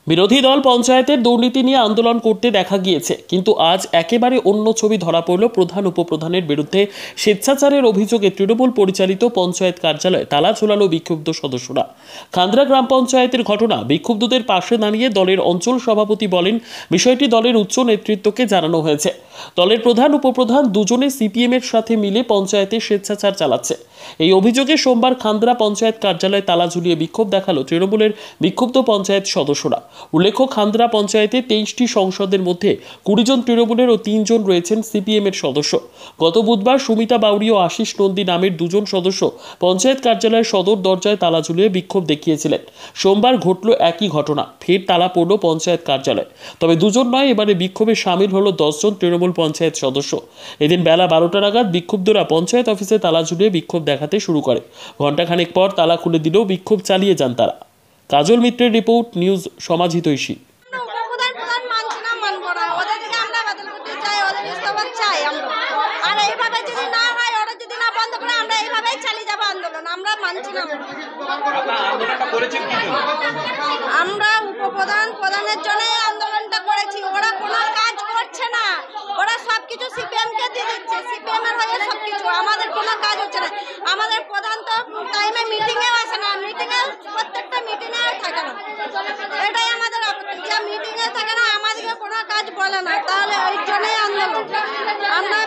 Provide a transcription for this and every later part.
বিরোধী দল পঞ্চায়েতের দুর্নীতি নিয়ে আন্দোলন করতে দেখা গিয়েছে, কিন্তু আজ একেবারে অন্য ছবি ধরা পড়ল। প্রধান উপপ্রধানের বিরুদ্ধে স্বেচ্ছাচারের অভিযোগে তৃণমূল পরিচালিত পঞ্চায়েত কার্যালয়ে তালা ঝোলালো বিক্ষুব্ধ সদস্যরা। খান্দ্রা গ্রাম পঞ্চায়েতের ঘটনা বিক্ষুব্ধদের পাশে দাঁড়িয়ে দলের অঞ্চল সভাপতি বলেন, বিষয়টি দলের উচ্চ নেতৃত্বকে জানানো হয়েছে। দলের প্রধান উপপ্রধান দুজনে সিপিএমের সাথে মিলে পঞ্চায়েতে স্বেচ্ছাচার চালাচ্ছে। এই অভিযোগে সোমবার খান্দ্রা পঞ্চায়েত কার্যালয়ে তালা ঝুলিয়ে বিক্ষোভ দেখালো তৃণমূলের বিক্ষুব্ধ পঞ্চায়েত সদস্যরা। উল্লেখ্য, খান্দ্রা পঞ্চায়েতে 23টি সংসদের মধ্যে 20 জন তৃণমূলের ও 3 জন রয়েছেন সিপিএমের সদস্য। গত বুধবার সুমিতা বাউরি ও আশিস নন্দী নামের দুজন সদস্য পঞ্চায়েত কার্যালয়ের সদর দরজায় তালা ঝুলিয়ে বিক্ষোভ দেখিয়েছিলেন। সোমবার ঘটল একই ঘটনা, ফের তালা পড়ল পঞ্চায়েত কার্যালয়ে। তবে দুজন নয়, এবারে বিক্ষোভে সামিল হলো 10 জন তৃণমূল পঞ্চায়েত সদস্য। এদিন বেলা 12টা নাগাদ বিক্ষুব্ধরা পঞ্চায়েত অফিসে তালা ঝুলিয়ে বিক্ষোভ দেখাতে শুরু করে। ঘণ্টাখানেক পর তালা খুলে দিলেও বিক্ষোভ চালিয়ে যান তারা। কাজল মিত্রের রিপোর্ট, নিউজ সমাজহিতৈষী। আমরা উপপ্রধানের জন্য আন্দোলনটা করেছি। ওরা কোনো কাজ করছে না, ওরা সবকিছু সিপিএমকে দিয়ে দিচ্ছে, সিপিএম এর হয়ে সবকিছু। আমাদের কোনো কাজ হচ্ছে না। আমাদের প্রধান তো টাইমে মিটিংয়েও আসে না, মিটিংয়ে প্রত্যেকটা মিটিংয়ে থাকে না। এটাই আমাদের আপত্তি, যে মিটিংয়ে থাকে না, আমাদেরকে কোনো কাজ বলে না। তাহলে ওই জন্যই আন্দোলন। আমরা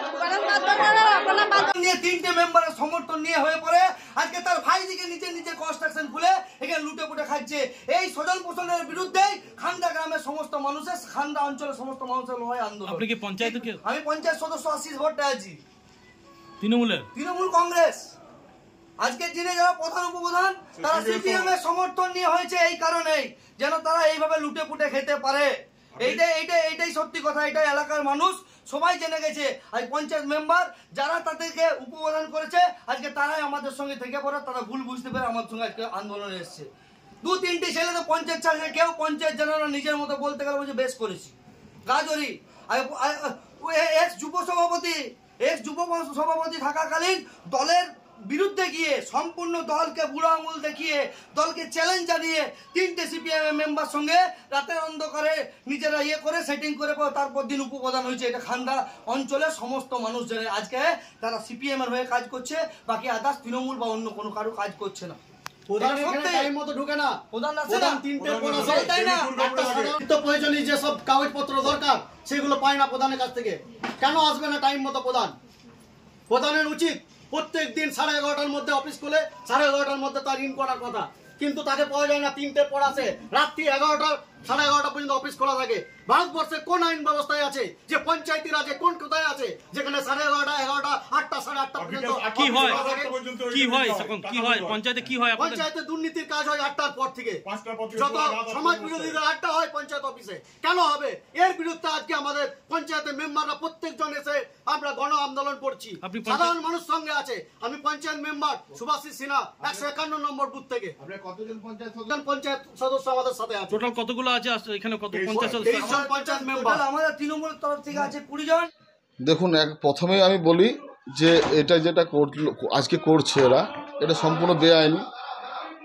নিয়ে 3টে মেম্বারের সমর্থন নিয়ে হয়ে পড়ে আজকে তার ভাইদিকে নিজের কনস্ট্রাকশন খুলে এখানে লুটে পুটে খাচ্ছে। এই স্বজন পোষণের বিরুদ্ধে খান্ডা গ্রামের সমস্ত মানুষের, খান্ডা অঞ্চলের সমস্ত মানুষের লড়াই আন্দোলন। আপনি কি পঞ্চায়েত? আমি পঞ্চায়েত সদস্য আশিস ভট্টাচার্য, তৃণমূল কংগ্রেস। আজকে যিনি যারা প্রধান উপপ্রধান, তারা সিপিএম এর সমর্থন নিয়ে হয়েছে এই কারণেই, যেন তারা এইভাবে লুটে পুটে খেতে পারে। এইটাই সত্যি কথা। এটাই এলাকার মানুষ সবাই জেনে গেছে। আজ পঞ্চায়েত মেম্বার যারা তাদেরকে উপপ্রদান করেছে, আজকে তারাই আমাদের সঙ্গে থেকে পড়ে, তারা ভুল বুঝতে পেরে আমার সঙ্গে আজকে আন্দোলনে এসছে। 2-3টি ছেলে তো পঞ্চায়েত ছাড়ছে, কেউ পঞ্চায়েত জানে না, নিজের মতো বলতে গেলে বলছে বেশ করেছি। গাজরি এক্স যুব সভাপতি থাকাকালীন দলের বিরুদ্ধে গিয়ে সম্পূর্ণ দলকে বুড়ো আঙুল দেখিয়ে, দলকে চ্যালেঞ্জ জানিয়ে 3টে সিপিএম মেম্বার সঙ্গে রাতের অন্ধকারে নিজেরা করে সেটিং করে তারপর দিন উপপ্রধান হয়েছে। এটা খান্ডা অঞ্চলের সমস্ত মানুষ জানে। আজকে তারা সিপিএম এর হয়ে কাজ করছে, বাকি আদার্স তৃণমূল বা অন্য কোনো কারো কাজ করছে না। যেসব কাগজপত্র দরকার সেগুলো পায় না প্রধানের কাছ থেকে। কেন আসবে না টাইম মতো প্রধানের উচিত প্রত্যেক দিন 11:30টার মধ্যে অফিস খুলে 11:30টার মধ্যে তার ইন করার কথা, কিন্তু তাকে পাওয়া যায় না। 3টে পর আসে, রাত্রি 11:30 পর্যন্ত অফিস খোলা থাকে। ভারতবর্ষে কোন আইন ব্যবস্থায় আছে যে পঞ্চায়েতি রাজে কোথায় আছে যেখানে 11:30, 11:00, 8টা, 8:30 পর্যন্ত পঞ্চায়েতে দুর্নীতির কাজ হয় 8টার পর থেকে। যত সমাজ বিরোধীদের আড্ডা হয় পঞ্চায়েত অফিসে। কেন হবে? এর বিরুদ্ধে আজকে আমাদের পঞ্চায়েতের মেম্বাররা প্রত্যেকজন এসে আমরা গণ আন্দোলন করছি। সাধারণ মানুষ সঙ্গে আছে। আমি পঞ্চায়েত মেম্বার সুভাষিস সিনহা, 151 নম্বর বুথ থেকে। কতজন পঞ্চায়েত সদস্য আমাদের সাথে আছে? টোটাল কতগুলো আছে এখানে? কত পঞ্চায়েত মেম্বার আমাদের তৃণমূলের তরফ থেকে আছে 20 জন। দেখুন, প্রথমে আমি বলি যে এটা যেটা আজকে করছে এরা, এটা সম্পূর্ণ বেআইনি।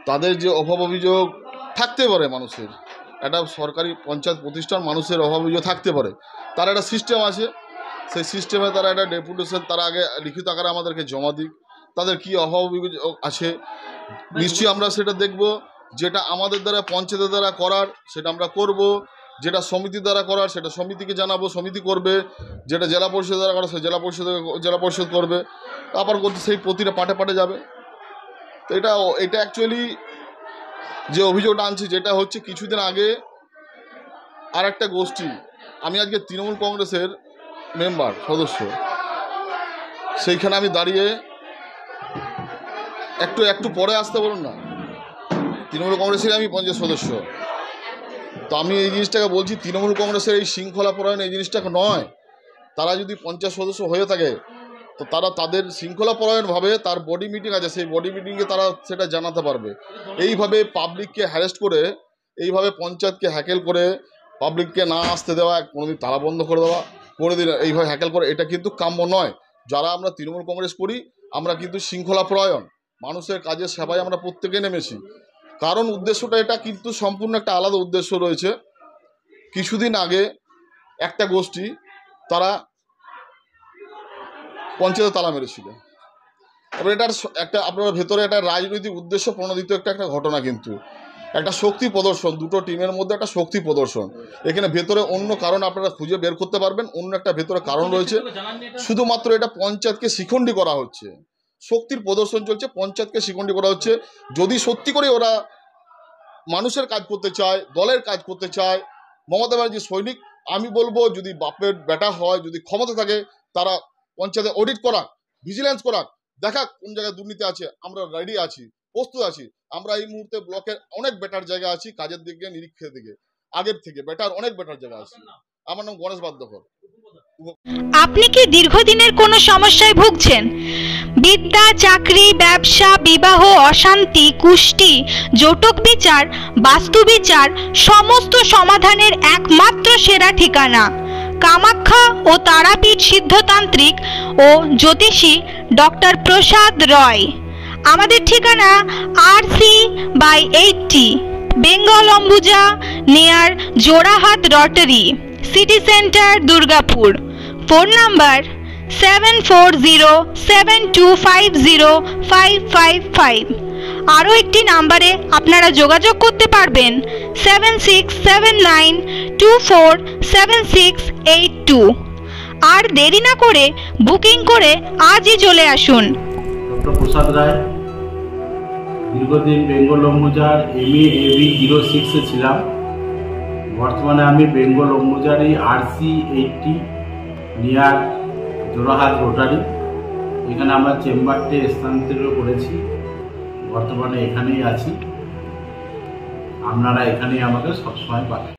তাদের যে অভাব অভিযোগ থাকতে পারে, মানুষের একটা সরকারি পঞ্চায়েত প্রতিষ্ঠান, মানুষের অভাব অভিযোগ থাকতে পারে, তার একটা সিস্টেম আছে। সেই সিস্টেমে তারা একটা ডেপুটেশন তারা আগে লিখিত আকারে আমাদেরকে জমা দিক, তাদের কি অভাব অভিযোগ আছে। নিশ্চয়ই আমরা সেটা দেখব। যেটা আমাদের দ্বারা পঞ্চায়েতের দ্বারা করার সেটা আমরা করব, যেটা সমিতির দ্বারা করার সেটা সমিতিকে জানাবো, সমিতি করবে। যেটা জেলা পরিষদ দ্বারা করার সে জেলা পরিষদ করবে। তারপর করতে সেই প্রতিটা পাটে যাবে। তো এটা অ্যাকচুয়ালি যে অভিযোগটা আনছে, যেটা হচ্ছে কিছুদিন আগে আর একটা গোষ্ঠী, আমি আজকে তৃণমূল কংগ্রেসের মেম্বার সদস্য, সেইখানে আমি দাঁড়িয়ে একটু পরে আসতে বলুন না, তৃণমূল কংগ্রেসের আমি পঞ্চায়েত সদস্য। তো আমি এই জিনিসটাকে বলছি, তৃণমূল কংগ্রেসের এই শৃঙ্খলা পরায়ণ এই জিনিসটাকে নয়। তারা যদি পঞ্চায়েত সদস্য হয়ে থাকে তো তারা তাদের শৃঙ্খলা পরায়ণভাবে তার বডি মিটিং আছে, সেই বডি মিটিংয়ে তারা সেটা জানাতে পারবে। এইভাবে পাবলিককে হ্যারেস্ট করে, এইভাবে পঞ্চায়েতকে হ্যাকেল করে, পাবলিককে না আসতে দেওয়া, কোনোদিন তালা বন্ধ করে দেওয়া, কোনোদিন এইভাবে হ্যাকেল করে, এটা কিন্তু কাম্য নয়। যারা আমরা তৃণমূল কংগ্রেস করি, আমরা কিন্তু শৃঙ্খলা পরায়ণ, মানুষের কাজের সেবায় আমরা প্রত্যেকে নেমেছি। কারণ উদ্দেশ্যটা এটা কিন্তু সম্পূর্ণ একটা আলাদা উদ্দেশ্য রয়েছে। কিছুদিন আগে একটা গোষ্ঠী তারা পঞ্চায়েতে তালা মেরেছিল। এবার এটার একটা আপনার ভেতরে একটা রাজনৈতিক উদ্দেশ্য প্রণোদিত একটা ঘটনা, কিন্তু একটা শক্তি প্রদর্শন, দুটো টিমের মধ্যে একটা শক্তি প্রদর্শন। এখানে ভেতরে অন্য কারণ আপনারা খুঁজে বের করতে পারবেন, অন্য একটা ভেতরে কারণ রয়েছে। শুধুমাত্র এটা পঞ্চায়েতকে শিখণ্ডী করা হচ্ছে, শক্তির প্রদর্শন চলছে, পঞ্চায়েতকে শিখণ্ডী করা হচ্ছে। যদি সত্যি করে ওরা মানুষের কাজ করতে চায়, দলের কাজ করতে চায়, মমতা ব্যানার্জি সৈনিক, আমি বলবো যদি বাপের বেটা হয়, যদি ক্ষমতা থাকে, তারা পঞ্চায়েতে অডিট করাক, ভিজিলেন্স করাক, দেখাক কোন জায়গায় দুর্নীতি আছে। আমরা রেডি আছি, প্রস্তুত আছি। আমরা এই মুহূর্তে ব্লকের অনেক বেটার জায়গা আছি, কাজের দিকে, নিরীক্ষের দিকে, আগের থেকে বেটার, অনেক বেটার জায়গা আছে। আমার নাম গণেশ বাদ্যকর। আপনি কি দীর্ঘদিনের কোনো সমস্যায় ভুগছেন? বিদ্যা, চাকরি, ব্যবসা, বিবাহ, অশান্তি, কুষ্টি, জটক বিচার, বাস্তু বিচার, সমস্ত সমাধানের একমাত্র সেরা ঠিকানা কামাখ্যা ও তারাপীঠ সিদ্ধতান্ত্রিক ও জ্যোতিষী ডক্টর প্রসাদ রয়। আমাদের ঠিকানা RC/80 Bengal Ambuja near Jorhat Rotary, city centre, Durgapur. Phone number 7407250555। আরও একটি নাম্বারে আপনারা যোগাযোগ করতে পারবেন 7679247682। আর দেরি না করে বুকিং করে আজই চলে আসুন। ডক্টর প্রসাদ রায়, দীর্ঘদিন বেঙ্গল অম্বুজার MA/AB 06-এ ছিলাম। বর্তমানে আমি বেঙ্গল অম্বুজারি RC/80 নিয়ার জোড়াহাট রোটারি, এখানে আমার চেম্বারটি স্থানান্তরিত করেছি। বর্তমানে এখানেই আছি, আপনারা এখানেই আমাকে সবসময় পাবেন।